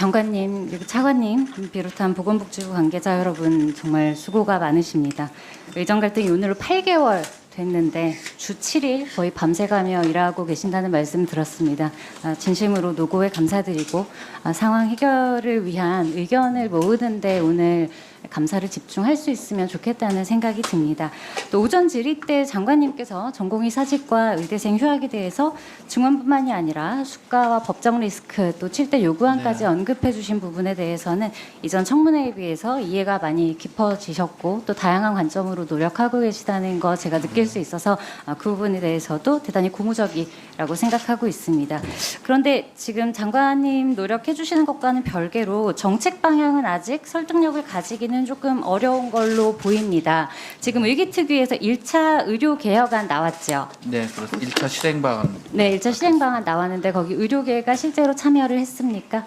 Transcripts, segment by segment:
장관님 그리고 차관님 비롯한 보건복지부 관계자 여러분 정말 수고가 많으십니다. 의정 갈등이 오늘로 8개월 됐는데 주 7일 거의 밤새가며 일하고 계신다는 말씀 들었습니다. 진심으로 노고에 감사드리고 상황 해결을 위한 의견을 모으는데 오늘 감사를 집중할 수 있으면 좋겠다는 생각이 듭니다. 또 오전 질의 때 장관님께서 전공의 사직과 의대생 휴학에 대해서 증언뿐만이 아니라 수가와 법적 리스크 또 7대 요구안까지 언급해 주신 부분에 대해서는 이전 청문회에 비해서 이해가 많이 깊어지셨고 또 다양한 관점으로 노력하고 계시다는 거 제가 느낄 수 있어서 그 부분에 대해서도 대단히 고무적이라고 생각하고 있습니다. 그런데 지금 장관님 노력해 주시는 것과는 별개로 정책 방향은 아직 설득력을 가지기는 조금 어려운 걸로 보입니다. 지금 의기특위에서 1차 의료 개혁안 나왔죠. 네, 그렇습니다. 1차 실행 방안. 네, 1차 실행 방안 나왔는데 거기 의료계가 실제로 참여를 했습니까?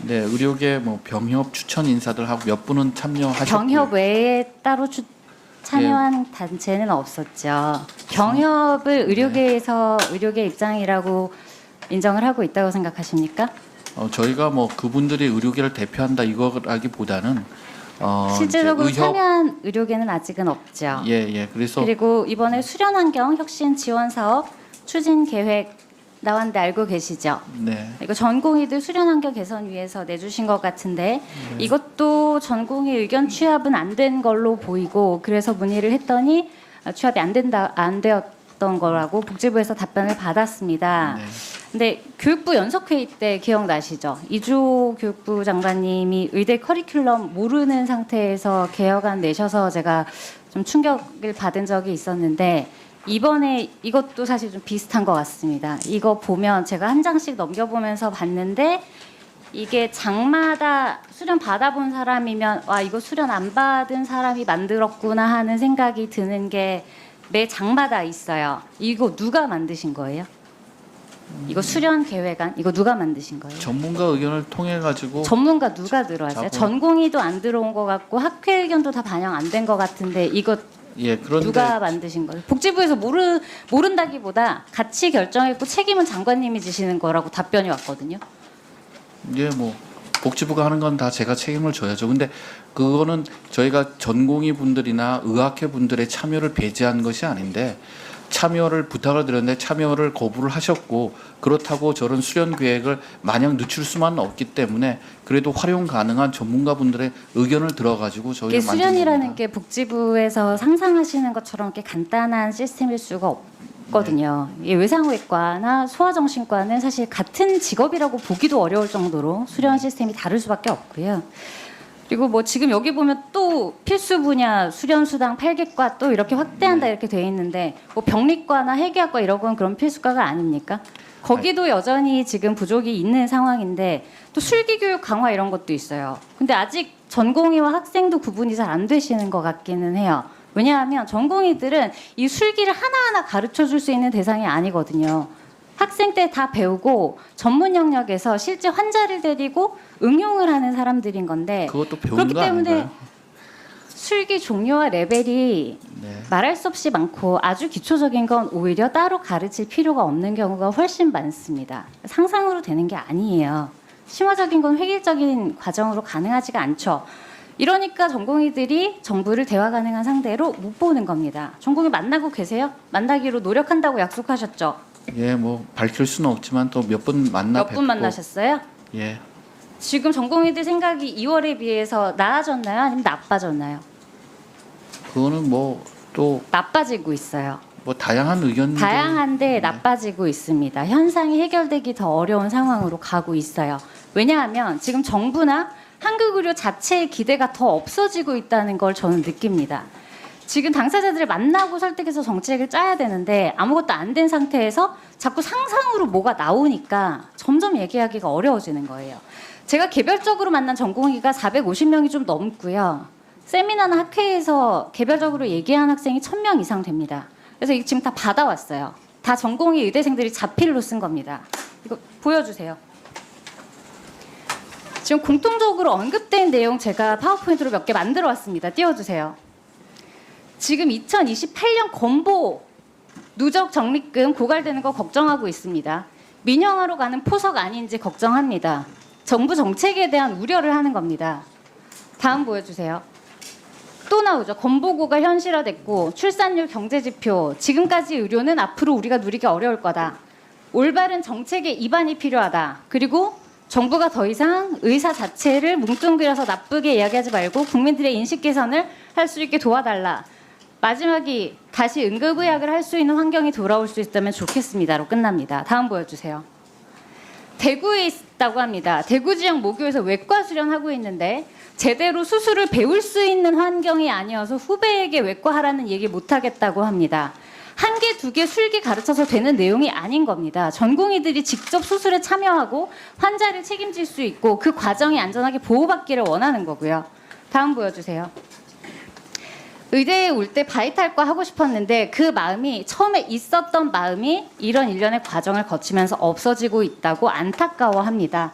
네, 의료계 뭐 병협 추천 인사들하고 몇 분은 참여하셨고요. 병협 외에 따로 참여한 단체는 없었죠. 병협을 의료계에서 의료계 입장이라고 인정을 하고 있다고 생각하십니까? 저희가 뭐 그분들이 의료계를 대표한다 이거라기보다는 실질적으로 참여한 의료계는 아직은 없죠. 예. 그리고 이번에 수련환경 혁신 지원 사업 추진 계획 나왔는데 알고 계시죠? 네. 이거 전공의들 수련환경 개선 위해서 내주신 것 같은데 이것도 전공의 의견 취합은 안 된 걸로 보이고 그래서 문의를 했더니 취합이 안 되었던 거라고 복지부에서 답변을 받았습니다. 네. 근데 교육부 연석회의 때 기억나시죠? 이주호 교육부 장관님이 의대 커리큘럼 모르는 상태에서 개혁안 내셔서 제가 좀 충격을 받은 적이 있었는데 이번에 이것도 사실 좀 비슷한 것 같습니다. 이거 보면 제가 한 장씩 넘겨보면서 봤는데 이게 장마다 수련 받아본 사람이면 와 이거 수련 안 받은 사람이 만들었구나 하는 생각이 드는 게 매 장마다 있어요. 이거 누가 만드신 거예요? 이거 수련 계획안 이거 누가 만드신 거예요? 전문가 의견을 통해 가지고 전문가 누가 들어왔어요? 전공의도 안 들어온 것 같고 학회 의견도 다 반영 안 된 것 같은데 이거 그런데 누가 만드신 거예요? 복지부에서 모른다기보다 같이 결정했고 책임은 장관님이 지시는 거라고 답변이 왔거든요. 뭐 복지부가 하는 건 다 제가 책임을 져야죠. 근데 그거는 저희가 전공의 분들이나 의학회 분들의 참여를 배제한 것이 아닌데 참여를 부탁을 드렸는데 참여를 거부를 하셨고 그렇다고 저런 수련 계획을 마냥 늦출 수만은 없기 때문에 그래도 활용 가능한 전문가분들의 의견을 들어가지고 저희가 만든 수련이라는 겁니다. 게 복지부에서 상상하시는 것처럼 이렇게 간단한 시스템일 수가 없거든요. 이 외상외과나 소아정신과는 사실 같은 직업이라고 보기도 어려울 정도로 수련 시스템이 다를 수밖에 없고요. 그리고 뭐 지금 여기 보면 또 필수 분야 수련 수당 8개과 또 이렇게 확대한다 이렇게 돼 있는데 뭐 병리과나 해계학과 이런 건 그런 필수과가 아닙니까? 거기도 여전히 지금 부족이 있는 상황인데 또 술기 교육 강화 이런 것도 있어요. 근데 아직 전공의와 학생도 구분이 잘 안 되시는 것 같기는 해요. 왜냐하면 전공의들은 이 술기를 하나하나 가르쳐 줄 수 있는 대상이 아니거든요. 학생 때 다 배우고 전문 영역에서 실제 환자를 데리고 응용을 하는 사람들인 건데 그것도 배운 그렇기 거 때문에 아닌가요? 술기 종류와 레벨이 말할 수 없이 많고 아주 기초적인 건 오히려 따로 가르칠 필요가 없는 경우가 훨씬 많습니다. 상상으로 되는 게 아니에요. 심화적인 건 획일적인 과정으로 가능하지가 않죠. 이러니까 전공의들이 정부를 대화 가능한 상대로 못 보는 겁니다. 전공의 만나고 계세요? 만나기로 노력한다고 약속하셨죠? 뭐 밝힐 수는 없지만 또 몇 분 몇 분 만나셨어요? 예. 지금 전공의들 생각이 2월에 비해서 나아졌나요? 아니면 나빠졌나요? 그거는 뭐 또 나빠지고 있어요. 뭐 다양한 의견 다양한데 나빠지고 있습니다. 현상이 해결되기 더 어려운 상황으로 가고 있어요. 왜냐하면 지금 정부나 한국의료 자체의 기대가 더 없어지고 있다는 걸 저는 느낍니다. 지금 당사자들을 만나고 설득해서 정책을 짜야 되는데 아무것도 안 된 상태에서 자꾸 상상으로 뭐가 나오니까 점점 얘기하기가 어려워지는 거예요. 제가 개별적으로 만난 전공의가 450명이 좀 넘고요. 세미나나 학회에서 개별적으로 얘기한 학생이 1000명 이상 됩니다. 그래서 이거 지금 다 받아왔어요. 다 전공의 의대생들이 자필로 쓴 겁니다. 이거 보여주세요. 지금 공통적으로 언급된 내용 제가 파워포인트로 몇 개 만들어 왔습니다. 띄워주세요. 지금 2028년 건보 누적 적립금 고갈되는 거 걱정하고 있습니다. 민영화로 가는 포석 아닌지 걱정합니다. 정부 정책에 대한 우려를 하는 겁니다. 다음 보여주세요. 또 나오죠. 건보고가 현실화됐고 출산율 경제지표, 지금까지 의료는 앞으로 우리가 누리기 어려울 거다. 올바른 정책의 입안이 필요하다. 그리고 정부가 더 이상 의사 자체를 뭉뚱그려서 나쁘게 이야기하지 말고 국민들의 인식 개선을 할 수 있게 도와달라. 마지막이 다시 응급의학을 할 수 있는 환경이 돌아올 수 있다면 좋겠습니다로 끝납니다. 다음 보여주세요. 대구에 있다고 합니다. 대구 지역 모교에서 외과 수련하고 있는데 제대로 수술을 배울 수 있는 환경이 아니어서 후배에게 외과하라는 얘기 못하겠다고 합니다. 한 개, 두 개 술기 가르쳐서 되는 내용이 아닌 겁니다. 전공의들이 직접 수술에 참여하고 환자를 책임질 수 있고 그 과정이 안전하게 보호받기를 원하는 거고요. 다음 보여주세요. 의대에 올 때 바이탈과 하고 싶었는데 그 마음이 처음에 있었던 마음이 이런 일련의 과정을 거치면서 없어지고 있다고 안타까워합니다.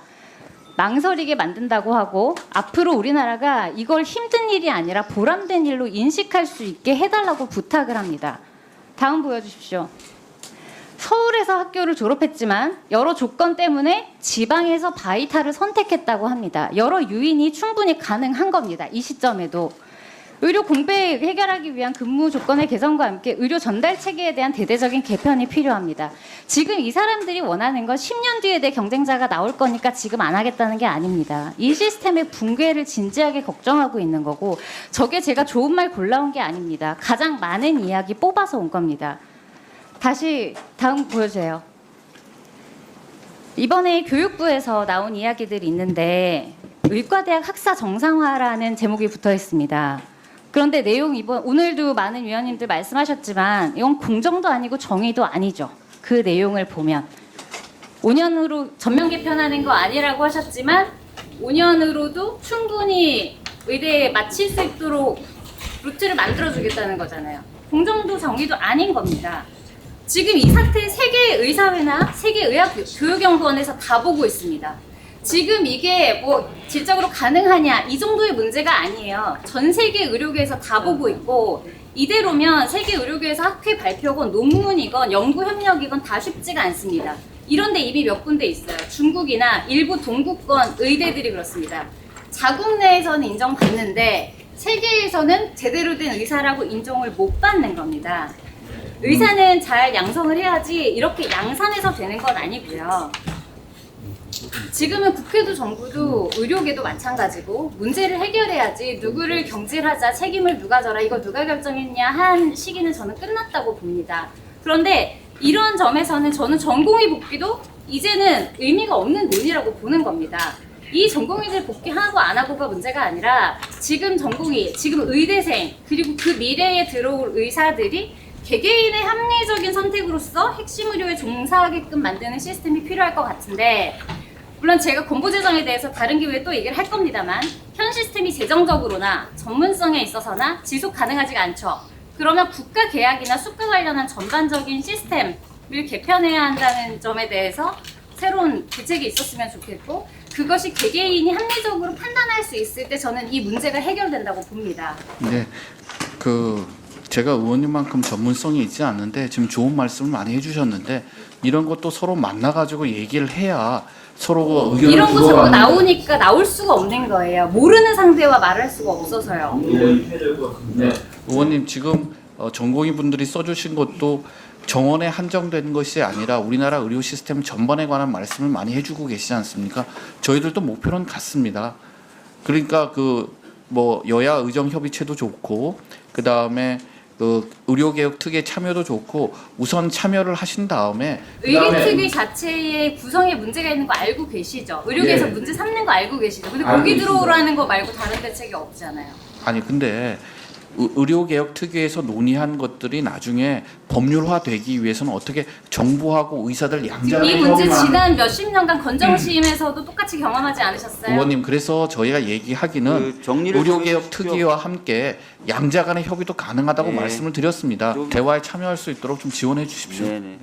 망설이게 만든다고 하고 앞으로 우리나라가 이걸 힘든 일이 아니라 보람된 일로 인식할 수 있게 해달라고 부탁을 합니다. 다음 보여주십시오. 서울에서 학교를 졸업했지만 여러 조건 때문에 지방에서 바이탈을 선택했다고 합니다. 여러 요인이 충분히 가능한 겁니다. 이 시점에도. 의료 공백 해결하기 위한 근무 조건의 개선과 함께 의료 전달 체계에 대한 대대적인 개편이 필요합니다. 지금 이 사람들이 원하는 건 10년 뒤에 내 경쟁자가 나올 거니까 지금 안 하겠다는 게 아닙니다. 이 시스템의 붕괴를 진지하게 걱정하고 있는 거고 저게 제가 좋은 말 골라온 게 아닙니다. 가장 많은 이야기 뽑아서 온 겁니다. 다시 다음 보여주세요. 이번에 교육부에서 나온 이야기들이 있는데 의과대학 학사 정상화라는 제목이 붙어 있습니다. 그런데 내용 오늘도 많은 위원님들 말씀하셨지만 이건 공정도 아니고 정의도 아니죠. 그 내용을 보면 5년으로 전면 개편하는 거 아니라고 하셨지만 5년으로도 충분히 의대에 마칠 수 있도록 루트를 만들어주겠다는 거잖아요. 공정도 정의도 아닌 겁니다. 지금 이 사태 세계의사회나 세계의학교육연구원에서 다 보고 있습니다. 지금 이게 뭐 질적으로 가능하냐 이 정도의 문제가 아니에요. 전 세계 의료계에서 다 보고 있고 이대로면 세계 의료계에서 학회 발표건 논문이건 연구 협력이건 다 쉽지가 않습니다. 이런데 이미 몇 군데 있어요. 중국이나 일부 동구권 의대들이 그렇습니다. 자국 내에서는 인정받는데 세계에서는 제대로 된 의사라고 인정을 못 받는 겁니다. 의사는 잘 양성을 해야지 이렇게 양산해서 되는 건 아니고요. 지금은 국회도 정부도 의료계도 마찬가지고 문제를 해결해야지 누구를 경질하자 책임을 누가 져라 이거 누가 결정했냐 한 시기는 저는 끝났다고 봅니다. 그런데 이런 점에서는 저는 전공의 복귀도 이제는 의미가 없는 논의라고 보는 겁니다. 이 전공의들 복귀하고 안 하고가 문제가 아니라 지금 전공의, 지금 의대생 그리고 그 미래에 들어올 의사들이 개개인의 합리적인 선택으로서 핵심 의료에 종사하게끔 만드는 시스템이 필요할 것 같은데 물론 제가 건보 재정에 대해서 다른 기회에 또 얘기를 할 겁니다만 현 시스템이 재정적으로나 전문성에 있어서나 지속 가능하지가 않죠. 그러면 국가 계약이나 수가 관련한 전반적인 시스템을 개편해야 한다는 점에 대해서 새로운 대책이 있었으면 좋겠고 그것이 개개인이 합리적으로 판단할 수 있을 때 저는 이 문제가 해결된다고 봅니다. 네, 제가 의원님만큼 전문성이 있지 않는데 지금 좋은 말씀을 많이 해주셨는데 이런 것도 서로 만나가지고 얘기를 해야 서로 의견을 이런 거 자꾸 나오니까 나올 수가 없는 거예요. 모르는 상대와 말할 수가 없어서요. 네, 의원님 지금 전공의 분들이 써주신 것도 정원에 한정된 것이 아니라 우리나라 의료 시스템 전반에 관한 말씀을 많이 해주고 계시지 않습니까? 저희들도 목표는 같습니다. 그러니까 여야 의정협의체도 좋고 그 다음에 의료개혁 특위의 참여도 좋고 우선 참여를 하신 다음에 의료특위 자체의 구성에 문제가 있는 거 알고 계시죠? 의료계에서 예. 문제 삼는 거 알고 계시죠? 근데 거기 들어오라는 거 말고 다른 대책이 없잖아요. 아니 근데 의료개혁 특위에서 논의한 것들이 나중에 법률화되기 위해서는 어떻게 정부하고 의사들 양자 이 문제 지난 몇십 년간 건정심에서도 똑같이 경험하지 않으셨어요? 의원님 그래서 저희가 얘기하기는 의료개혁 특위와 함께 양자 간의 협의도 가능하다고 네. 말씀을 드렸습니다. 대화에 참여할 수 있도록 좀 지원해 주십시오. 네네.